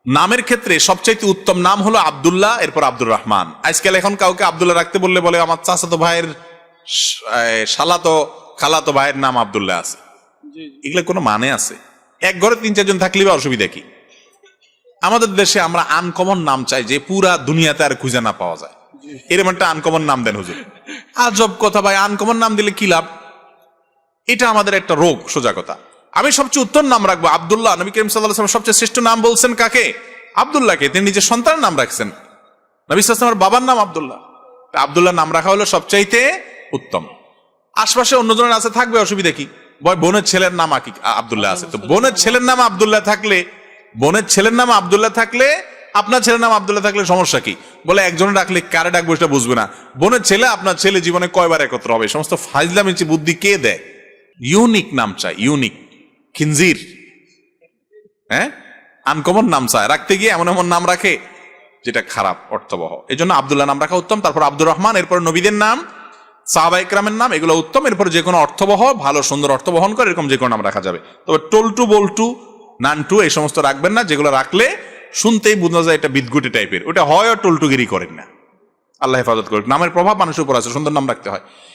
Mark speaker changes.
Speaker 1: নামের ক্ষেত্রে সবচাইতে উত্তম নাম হলো আব্দুল্লাহ, এরপর আব্দুর রহমান। আজকাল এখন কাউকে আব্দুল্লাহ রাখতে বললে বলে আমার চাচাতো ভাইয়ের শালাতো খালাতো ভাইয়ের নাম আব্দুল্লাহ আছে। এগুলো কোনো মানে আছে? এক ঘরে 3-4 জন থাকলে বা অসুবিধা কি? আমাদের দেশে আমরা আনকমন নাম চাই যে পুরা দুনিয়াতে আর খুঁজে না পাওয়া যায়, এরকম একটা আনকমন নাম দেন হুজুর। আজব কথা ভাই, আনকমন নাম দিলে কি লাভ? এটা আমাদের একটা রোগ, সোজা কথা। আমি সবচেয়ে উত্তম নাম রাখবো আব্দুল্লাহ। নবী করিম সাল্লাল্লাহু আলাইহি ওয়াসাল্লাম সবচেয়ে শ্রেষ্ঠ নাম বলছেন কাকে? আব্দুল্লাহকে। তিনি নিজের সন্তানের নাম রাখছেন, নবী সাল্লাল্লাহু আলাইহি ওয়াসাল্লামের বাবার নাম আব্দুল্লাহ। আব্দুল্লাহ নাম রাখা হলো সবচাইতে উত্তম। আশপাশে অন্যজনের আছে, থাকবে, অসুবিধা কি? বোনের ছেলের নাম আব্দুল্লাহ আছে, তো বোনের ছেলের নাম আব্দুল্লাহ থাকলে, বোনের ছেলের নাম আব্দুল্লাহ থাকলে, আপনার ছেলের নাম আব্দুল্লাহ থাকলে সমস্যা কি? বলে একজনে ডাকলে কারে ডাকবো সেটা বুঝবে না। বোনের ছেলে আপনার ছেলে জীবনে কয়বার একত্র হবে? সমস্ত ফাইজলামি বুদ্ধি কে দেয়? ইউনিক নাম চাই, ইউনিক। খিনজির, হ্যাঁ, আনকমন নাম চায়। রাখতে গিয়ে এমন এমন নাম রাখে যেটা খারাপ, অর্থবহ। এই জন্য আব্দুল্লাহ নাম রাখা উত্তম। তারপর আব্দুর রহমান, এরপর নবীদের নাম, সাহাবা ইকরামের নাম, এগুলো উত্তম। এরপর যে কোনো অর্থবহ, ভালো সুন্দর অর্থ বহন করে এরকম যে কোনো নাম রাখা যাবে। তবে টলটু, বল্টু, নানটু এই সমস্ত রাখবেন না, যেগুলো রাখলে শুনতেই বোঝা যায় এটা বিদগুটি টাইপের। ওটা হয় টলটুগিরি করেন না। আল্লাহ হেফাজত করুক। নামের প্রভাব মানুষের উপর আছে, সুন্দর নাম রাখতে হয়।